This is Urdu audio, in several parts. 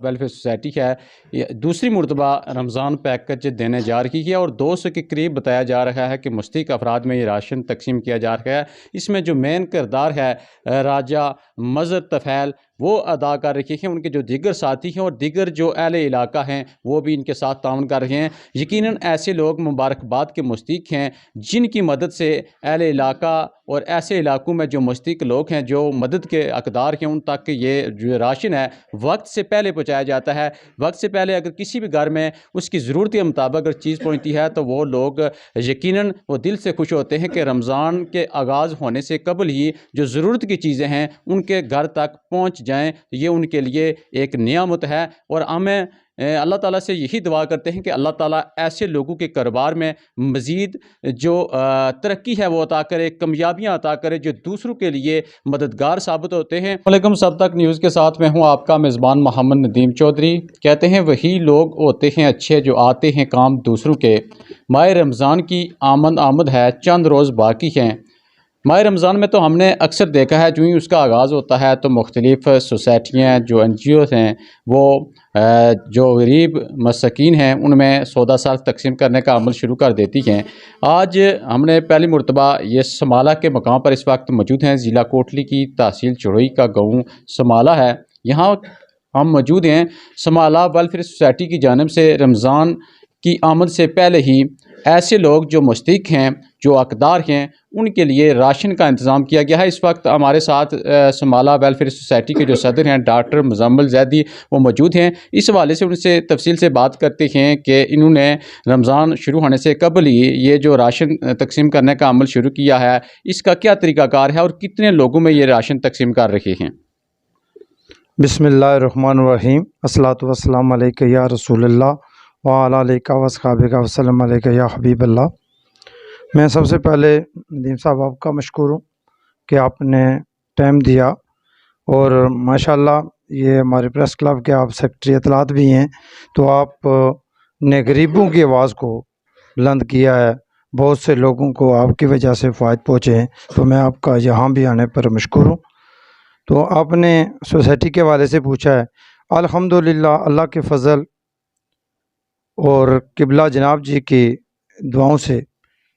ویلفیئر سوسائٹی ہے یہ دوسری مرتبہ رمضان پیکج دینے جا رہی ہے اور 200 کے قریب بتایا جا رہا ہے کہ مستحق افراد میں یہ راشن تقسیم کیا جا رہا ہے۔ اس میں جو مین کردار ہے راجہ مظہر طفیل وہ ادا کر رہے ہیں، ان کے جو دیگر ساتھی ہیں اور دیگر جو اہل علاقہ ہیں وہ بھی ان کے ساتھ تعاون کر رہے ہیں۔ یقیناً ایسے لوگ مبارکباد کے مستحق ہیں جن کی مدد سے اہل علاقہ اور ایسے علاقوں میں جو مستحق لوگ ہیں جو مدد کے حقدار ہیں ان تک یہ جو راشن ہے وقت سے پہلے پہنچایا جاتا ہے۔ وقت سے پہلے اگر کسی بھی گھر میں اس کی ضرورت کے مطابق اگر چیز پہنچتی ہے تو وہ لوگ یقیناً وہ دل سے خوش ہوتے ہیں کہ رمضان کے آغاز ہونے سے قبل ہی جو ضرورت کی چیزیں ہیں ان کے گھر تک پہنچ جائیں۔ یہ ان کے لیے ایک نعمت ہے اور ہمیں اللہ تعالیٰ سے یہی دعا کرتے ہیں کہ اللہ تعالیٰ ایسے لوگوں کے کاروبار میں مزید جو ترقی ہے وہ عطا کرے، کامیابیاں عطا کرے جو دوسروں کے لیے مددگار ثابت ہوتے ہیں۔ السلام علیکم، سب تک نیوز کے ساتھ میں ہوں آپ کا میزبان محمد ندیم چودھری۔ کہتے ہیں وہی لوگ ہوتے ہیں اچھے جو آتے ہیں کام دوسروں کے۔ ماہ رمضان کی آمد ہے، چند روز باقی ہیں۔ ماہ رمضان میں تو ہم نے اکثر دیکھا ہے جو ہی اس کا آغاز ہوتا ہے تو مختلف سوسائٹیاں جو NGOs ہیں وہ جو غریب مساکین ہیں ان میں سودا ساز تقسیم کرنے کا عمل شروع کر دیتی ہیں۔ آج ہم نے پہلی مرتبہ یہ سمالہ کے مقام پر اس وقت موجود ہیں، ضلع کوٹلی کی تحصیل چڑوئی کا گاؤں سمالہ ہے، یہاں ہم موجود ہیں۔ سمالہ ویلفیئر سوسائٹی کی جانب سے رمضان کی آمد سے پہلے ہی ایسے لوگ جو مستحق ہیں جو حقدار ہیں ان کے لیے راشن کا انتظام کیا گیا ہے۔ اس وقت ہمارے ساتھ سمالہ ویلفیئر سوسائٹی کے جو صدر ہیں ڈاکٹر مزمل زیدی وہ موجود ہیں۔ اس حوالے سے ان سے تفصیل سے بات کرتے ہیں کہ انہوں نے رمضان شروع ہونے سے قبل ہی یہ جو راشن تقسیم کرنے کا عمل شروع کیا ہے اس کا کیا طریقہ کار ہے اور کتنے لوگوں میں یہ راشن تقسیم کر رہے ہیں۔ بسم اللہ الرحمن الرحیم، الصلاۃ والسلام علیک یا رسول اللہ وعلی آلک و اصحابک وسلم علیک یا حبیب اللہ۔ میں سب سے پہلے ندیم صاحب آپ کا مشکور ہوں کہ آپ نے ٹائم دیا اور ماشاءاللہ یہ ہمارے پریس کلب کے آپ سیکرٹری اطلاعات بھی ہیں تو آپ نے غریبوں کی آواز کو بلند کیا ہے، بہت سے لوگوں کو آپ کی وجہ سے فائد پہنچے ہیں تو میں آپ کا یہاں بھی آنے پر مشکور ہوں۔ تو آپ نے سوسائٹی کے حوالے سے پوچھا ہے، الحمدللہ اللہ کے فضل اور قبلہ جناب جی کی دعاؤں سے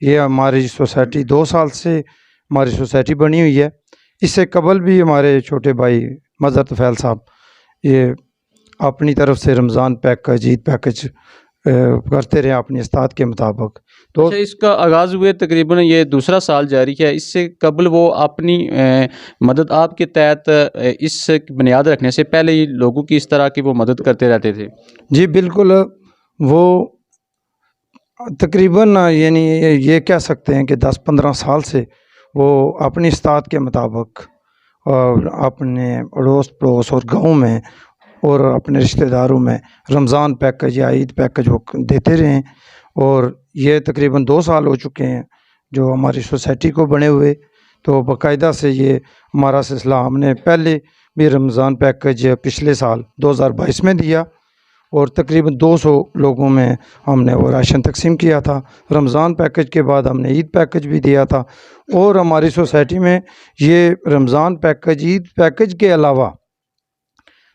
یہ ہماری سوسائٹی 2 سال سے ہماری سوسائٹی بنی ہوئی ہے۔ اس سے قبل بھی ہمارے چھوٹے بھائی مظہر طفیل صاحب یہ اپنی طرف سے رمضان پیکج، عید پیکج کرتے رہے اپنی استطاعت کے مطابق۔ تو اس کا آغاز ہوئے تقریباً یہ دوسرا سال جاری ہے، اس سے قبل وہ اپنی مدد آپ کے تحت اس بنیاد رکھنے سے پہلے ہی لوگوں کی اس طرح کی وہ مدد کرتے رہتے تھے؟ جی بالکل، وہ تقریباً یعنی یہ کہہ سکتے ہیں کہ 10-15 سال سے وہ اپنی استطاعت کے مطابق اور اپنے اڑوس پڑوس اور گاؤں میں اور اپنے رشتہ داروں میں رمضان پیکج یا عید پیکج وہ دیتے رہے ہیں اور یہ تقریباً 2 سال ہو چکے ہیں جو ہماری سوسائٹی کو بنے ہوئے۔ تو باقاعدہ سے یہ ہمارا سلسلہ ہم نے پہلے بھی رمضان پیکج پچھلے سال 2022 میں دیا اور تقریباً 200 لوگوں میں ہم نے وہ راشن تقسیم کیا تھا۔ رمضان پیکج کے بعد ہم نے عید پیکج بھی دیا تھا اور ہماری سوسائٹی میں یہ رمضان پیکج، عید پیکج کے علاوہ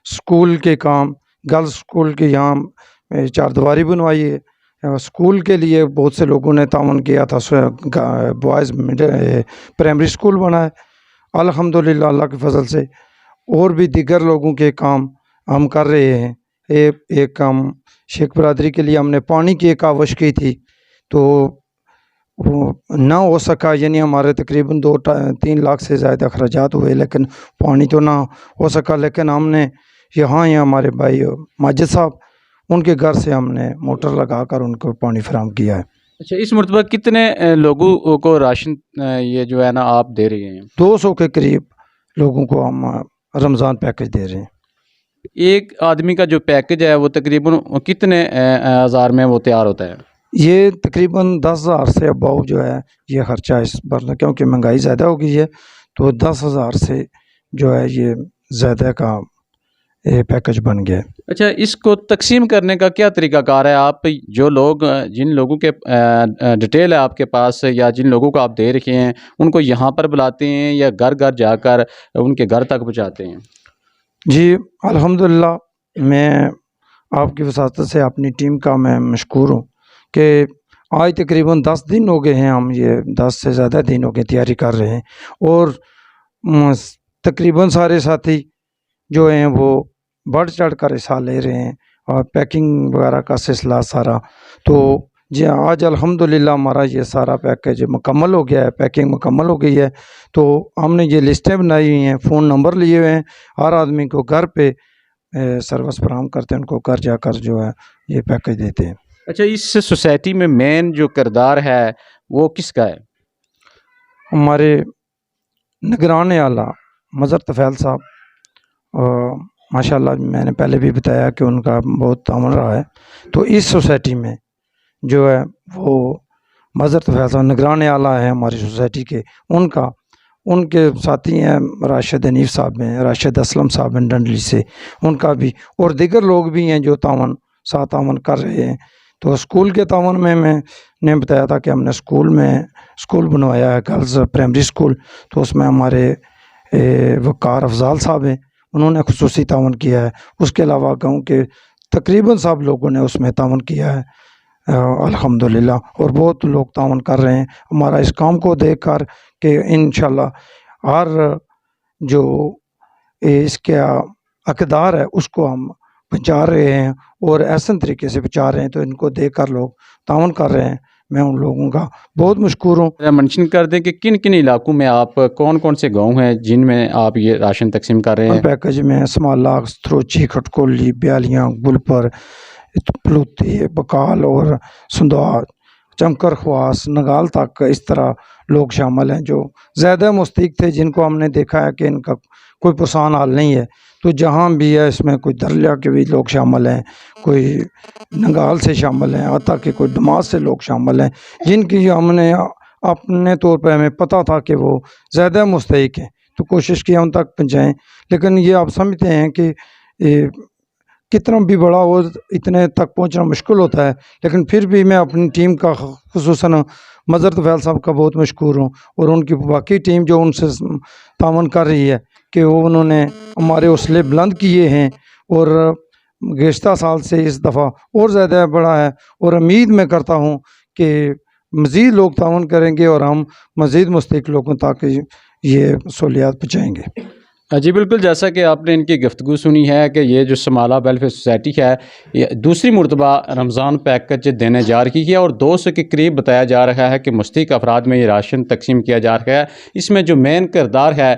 سکول کے کام، گرلز سکول کے یہاں 4 دیواری بنوائی ہے، سکول کے لیے بہت سے لوگوں نے تعاون کیا تھا، بوائز پرائمری سکول بنا ہے الحمدللہ اللہ کے فضل سے، اور بھی دیگر لوگوں کے کام ہم کر رہے ہیں۔ ایک کام شیخ برادری کے لیے ہم نے پانی کی ایک آوش کی تھی تو وہ نہ ہو سکا، یعنی ہمارے تقریباً 2-3 لاکھ سے زائد اخراجات ہوئے لیکن پانی تو نہ ہو سکا، لیکن ہم نے یہاں ہمارے بھائی ماجد صاحب ان کے گھر سے ہم نے موٹر لگا کر ان کو پانی فراہم کیا ہے۔ اچھا، اس مرتبہ کتنے لوگوں کو راشن یہ جو ہے نا آپ دے رہے ہیں؟ 200 کے قریب لوگوں کو ہم رمضان پیکج دے رہے ہیں۔ ایک آدمی کا جو پیکج ہے وہ تقریباً کتنے ہزار میں وہ تیار ہوتا ہے؟ یہ تقریباً 10,000 سے اباؤ جو ہے یہ خرچہ اس پر، کیونکہ مہنگائی زیادہ ہو گئی ہے تو 10,000 سے جو ہے یہ زیادہ کا پیکج بن گیا۔ اچھا، اس کو تقسیم کرنے کا کیا طریقہ کار ہے؟ آپ جن لوگوں کے ڈیٹیل ہے آپ کے پاس یا جن لوگوں کو آپ دے رکھے ہیں ان کو یہاں پر بلاتے ہیں یا گھر گھر جا کر ان کے گھر تک پہنچاتے ہیں؟ جی الحمدللہ میں آپ کی وساطت سے اپنی ٹیم کا میں مشکور ہوں کہ آج تقریباً 10 دن ہو گئے ہیں، ہم یہ 10 سے زیادہ دن ہو گئے تیاری کر رہے ہیں، اور تقریباً سارے ساتھی جو ہیں وہ بڑھ چڑھ کر حصہ لے رہے ہیں، اور پیکنگ وغیرہ کا سلسلہ سارا تو جی آج الحمدللہ ہمارا یہ سارا پیکیج مکمل ہو گیا ہے، پیکنگ مکمل ہو گئی ہے۔ تو ہم نے یہ لسٹیں بنائی ہوئی ہیں، فون نمبر لیے ہوئے ہیں، ہر آدمی کو گھر پہ سروس فراہم کرتے ہیں، ان کو گھر جا کر جو ہے یہ پیکیج دیتے ہیں۔ اچھا، اس سوسائٹی میں مین جو کردار ہے وہ کس کا ہے؟ ہمارے نگران اعلیٰ مظہر طفیل صاحب، ماشاءاللہ میں نے پہلے بھی بتایا کہ ان کا بہت تعاون رہا ہے، تو اس سوسائٹی میں جو ہے وہ مظہر طفیل صاحب نگران اعلیٰ ہیں ہماری سوسائٹی کے، ان کے ساتھی ہیں راشد حنیف صاحب ہیں، راشد اسلم صاحب ہیں ڈنڈلی سے، ان کا بھی، اور دیگر لوگ بھی ہیں جو تعاون کر رہے ہیں۔ تو اسکول کے تعاون میں نے بتایا تھا کہ ہم نے اسکول بنوایا ہے، گرلز پرائمری اسکول، تو اس میں ہمارے وقار افضال صاحب ہیں، انہوں نے خصوصی تعاون کیا ہے۔ اس کے علاوہ گاؤں کے تقریباً سب لوگوں نے اس میں تعاون کیا ہے الحمدللہ، اور بہت لوگ تعاون کر رہے ہیں ہمارا اس کام کو دیکھ کر کہ انشاءاللہ ہر جو اس کا اقدار ہے اس کو ہم پہنچا رہے ہیں، اور احسن طریقے سے پہنچا رہے ہیں، تو ان کو دیکھ کر لوگ تعاون کر رہے ہیں، میں ان لوگوں کا بہت مشکور ہوں۔ منشن کر دیں کہ کن کن علاقوں میں آپ، کون کون سے گاؤں ہیں جن میں آپ یہ راشن تقسیم کر رہے ہیں؟ پیکج میں سمالا، تھروچی، کھٹکولی، بیالیاں، گلپر، پلوتی، بکال اور سندوا، چمکر، خواس، نگال تک اس طرح لوگ شامل ہیں جو زیادہ مستحق تھے، جن کو ہم نے دیکھا ہے کہ ان کا کوئی پرسان حال نہیں ہے، تو جہاں بھی ہے اس میں کوئی دریا کے بھی لوگ شامل ہیں، کوئی نگال سے شامل ہیں، حتیٰ کہ کوئی دماس سے لوگ شامل ہیں، جن کی ہم نے اپنے طور پہ ہمیں پتہ تھا کہ وہ زیادہ مستحق ہیں، تو کوشش کی ان تک پہنچائیں۔ لیکن یہ آپ سمجھتے ہیں کہ کتنا بھی بڑا ہو اتنے تک پہنچنا مشکل ہوتا ہے، لیکن پھر بھی میں اپنی ٹیم کا خصوصاً مظہر طفیل صاحب کا بہت مشکور ہوں، اور ان کی باقی ٹیم جو ان سے تعاون کر رہی ہے کہ انہوں نے ہمارے حوصلے بلند کیے ہیں، اور گزشتہ سال سے اس دفعہ اور زیادہ بڑا ہے، اور امید میں کرتا ہوں کہ مزید لوگ تعاون کریں گے اور ہم مزید مستحق لوگوں تک یہ سہولیات پہنچائیں گے۔ جی بالکل، جیسا کہ آپ نے ان کی گفتگو سنی ہے کہ یہ جو سمالہ ویلفیئر سوسائٹی ہے یہ دوسری مرتبہ رمضان پیکج دینے جا رہی ہے، اور 200 کے قریب بتایا جا رہا ہے کہ مستحق افراد میں یہ راشن تقسیم کیا جا رہا ہے۔ اس میں جو مین کردار ہے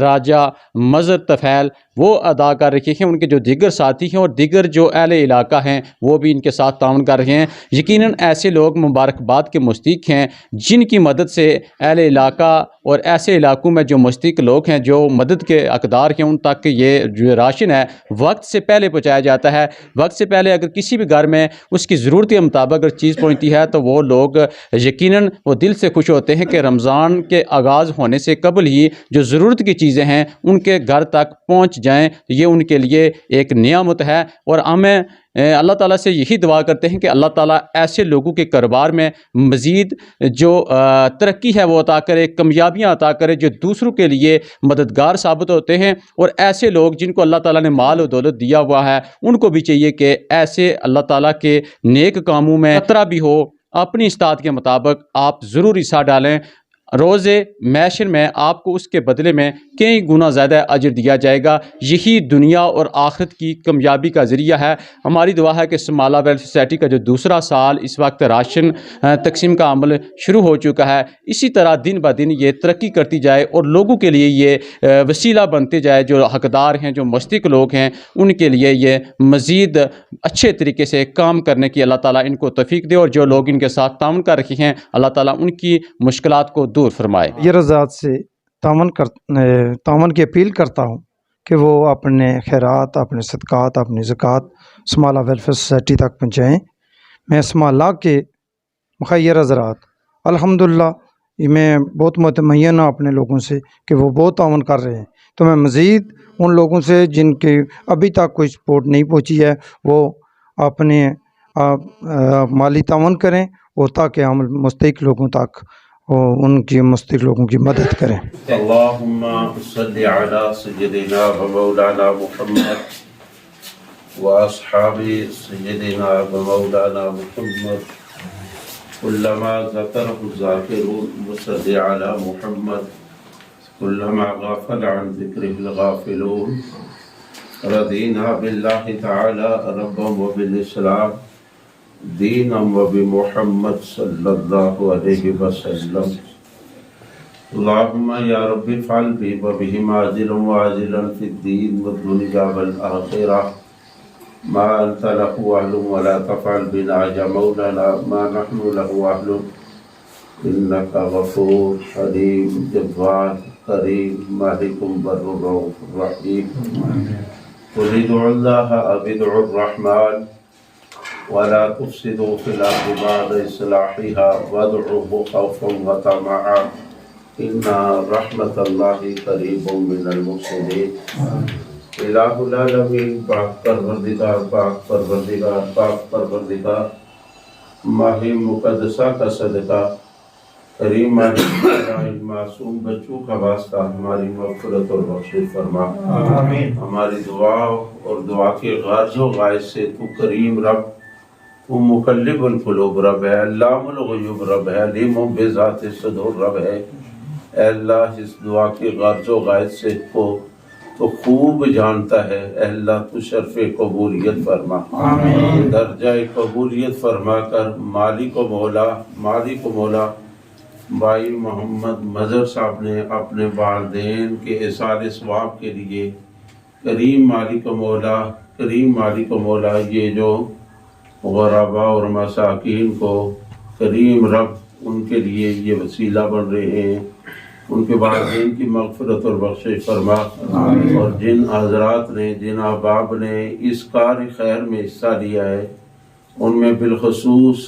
راجہ مظہر طفیل وہ ادا کر رہے ہیں، ان کے جو دیگر ساتھی ہیں اور دیگر جو اہل علاقہ ہیں وہ بھی ان کے ساتھ تعاون کر رہے ہیں۔ یقیناً ایسے لوگ مبارکباد کے مستحق ہیں جن کی مدد سے اہل علاقہ اور ایسے علاقوں میں جو مستحق لوگ ہیں جو مدد کے اقدار ہیں ان تک یہ جو راشن ہے وقت سے پہلے پہنچایا جاتا ہے۔ وقت سے پہلے اگر کسی بھی گھر میں اس کی ضرورت کے مطابق اگر چیز پہنچتی ہے تو وہ لوگ یقیناً وہ دل سے خوش ہوتے ہیں کہ رمضان کے آغاز ہونے سے قبل ہی جو ضرورت کی چیزیں ہیں ان کے گھر تک پہنچ جائیں، یہ ان کے لیے ایک نعمت ہے۔ اور ہمیں اللہ تعالیٰ سے یہی دعا کرتے ہیں کہ اللہ تعالیٰ ایسے لوگوں کے کاروبار میں مزید جو ترقی ہے وہ عطا کرے، کامیابیاں عطا کرے، جو دوسروں کے لیے مددگار ثابت ہوتے ہیں۔ اور ایسے لوگ جن کو اللہ تعالیٰ نے مال و دولت دیا ہوا ہے ان کو بھی چاہیے کہ ایسے اللہ تعالیٰ کے نیک کاموں میں خطرہ بھی ہو، اپنی استطاعت کے مطابق آپ ضرور حصہ ڈالیں۔ روز محشر میں آپ کو اس کے بدلے میں کئی گنا زیادہ اجر دیا جائے گا، یہی دنیا اور آخرت کی کامیابی کا ذریعہ ہے۔ ہماری دعا ہے کہ سمالہ ویلفیئر سوسائٹی کا جو دوسرا سال اس وقت راشن تقسیم کا عمل شروع ہو چکا ہے، اسی طرح دن بہ دن یہ ترقی کرتی جائے اور لوگوں کے لیے یہ وسیلہ بنتے جائے، جو حقدار ہیں، جو مستحق لوگ ہیں، ان کے لیے یہ مزید اچھے طریقے سے کام کرنے کی اللہ تعالیٰ ان کو توفیق دے، اور جو لوگ ان کے ساتھ تعاون کر رہے ہیں اللہ تعالیٰ ان کی مشکلات کو دور فرمائے۔ یہ رضاعت سے تعاون کی اپیل کرتا ہوں کہ وہ اپنے خیرات، اپنے صدقات، اپنی زکوٰۃ سمالہ ویلفیئر سوسائٹی تک پہنچائیں۔ میں سمالہ کے مخیر حضرات الحمدللہ میں بہت مطمئن ہوں اپنے لوگوں سے کہ وہ بہت تعاون کر رہے ہیں، تو میں مزید ان لوگوں سے جن کے ابھی تک کوئی سپورٹ نہیں پہنچی ہے وہ اپنے مالی تعاون کریں، اور تاکہ ہم مستحق لوگوں تک ان کی مستحق لوگوں کی مدد کریں۔ اللہم صلی علی سیدنا و مولانا محمد وأصحاب سيدنا ومولانا محمد كلما ذكره الذاكرون وصل على محمد كلما غفل عن ذكره الغافلون. رضينا بالله تعالى ربا وبالإسلام دينا وبمحمد صلى الله عليه وسلم. اللهم يا رب افعل بي وبهم عاجلا وعاجلا في الدين والدنيا والآخرة ما أنت له أهل ولا تفعل بنا يا مولانا ما نحن له أهل إنك غفور حليم جبار كريم مالك بر رؤوف رحيم. قل ادعوا الله أو ادعوا الرحمن ولا تفسدوا في الأرض بعد إصلاحها وادعوه خوفا وطمعا إن رحمة الله قريب من المحسنين. الہ العالمین پاک پروردگار ماہ مقدسہ کا صدقہ کریم معصوم بچوں کا واسطہ ہماری مغفرت اور بخشش فرما. ہماری دعا اور دعا کے غرض و غائز سے تو کریم رب، تو مقلب القلوب رب ہے، علام الغیوب رب ہے، علیم بذات الصدور رب ہے. اے اللہ اس دعا کے غرض و غائز سے کو تو خوب جانتا ہے. اے اللہ تو شرف قبولیت فرما، درجہ قبولیت فرما کر مالک و مولا بھائی محمد مظہر صاحب نے اپنے والدین کے احسان ثواب کے لیے کریم مالک و مولا یہ جو غرباء اور مساکین کو کریم رب ان کے لیے یہ وسیلہ بن رہے ہیں، ان کے والدین کی مغفرت اور بخشش فرما. اور جن حضرات نے، جن احباب نے اس کار خیر میں حصہ لیا ہے ان میں بالخصوص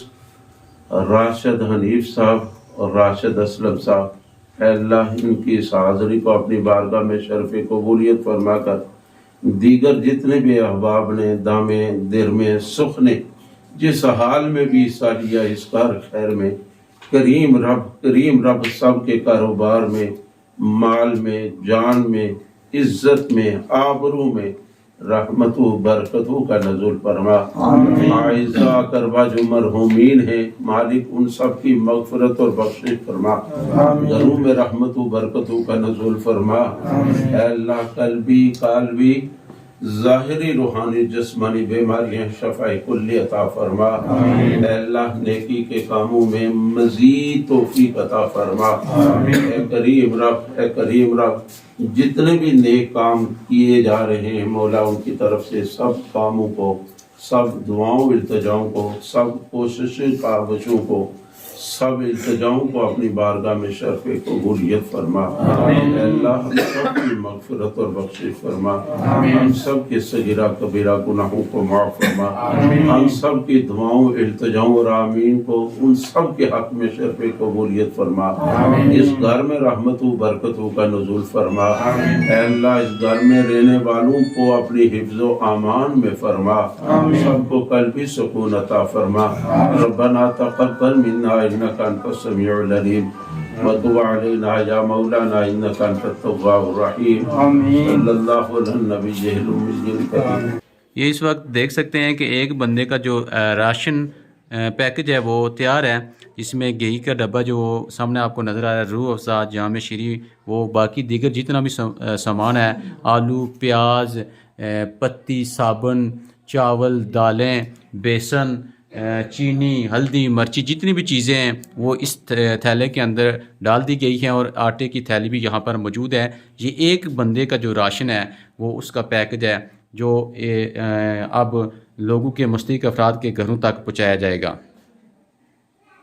راشد حنیف صاحب اور راشد اسلم صاحب، اے اللہ ان کی اس حاضری کو اپنی بارگاہ میں شرف قبولیت فرما کر دیگر جتنے بھی احباب نے دامے در میں سکھ نے جس حال میں بھی حصہ لیا اس کار خیر میں، کریم رب سب کے کاروبار میں، مال میں، جان میں، عزت میں، آبرو میں رحمتو برکتو کا نزول فرما. اعزا کربا جو مرحومین ہیں مالک ان سب کی مغفرت اور بخشش فرما، گھروں میں رحمتو برکتو کا نزول فرما. اے اللہ قلبی ظاہری روحانی جسمانی بیماریاں شفا کلی عطا فرما. اے اللہ نیکی کے کاموں میں مزید توفیق عطا فرما. اے کریم رب جتنے بھی نیک کام کیے جا رہے ہیں مولا ان کی طرف سے سب کاموں کو، سب دعاؤں التجاؤں کو، سب کوششیں کاوشوں کو، سب التجاؤں کو اپنی بارگاہ میں شرف قبولیت فرما. اے اللہ ہم سب کی مغفرت اور بخشش فرما. ہم سب کے صغیرہ کبیرہ گناہوں کو معاف فرما. ہم سب کی دعاؤں التجاؤں اور آمین کو ان سب کے حق میں شرف قبولیت فرما. اس گھر میں رحمتوں برکتوں کا نزول فرما. اے اللہ اس گھر میں رہنے والوں کو اپنی حفظ و امان میں فرما. سب کو قلبی سکون عطا فرما. ربنا تقبل منا انك انت السميع العليم وتب علينا يا مولانا انك انت التواب الرحيم. صلی اللہ علی النبی الامي الکریم. یہ اس وقت دیکھ سکتے ہیں کہ ایک بندے کا جو راشن پیکج ہے وہ تیار ہے، جس میں گھی کا ڈبہ جو سامنے آپ کو نظر آ رہا ہے، روح افزا، جام شیری، وہ باقی دیگر جتنا بھی سامان ہے، آلو، پیاز، پتی، صابن، چاول، دالیں، بیسن، چینی، ہلدی، مرچی، جتنی بھی چیزیں ہیں وہ اس تھیلے کے اندر ڈال دی گئی ہیں، اور آٹے کی تھیلی بھی یہاں پر موجود ہے. یہ ایک بندے کا جو راشن ہے وہ اس کا پیکج ہے جو اب لوگوں کے مستحق افراد کے گھروں تک پہنچایا جائے گا.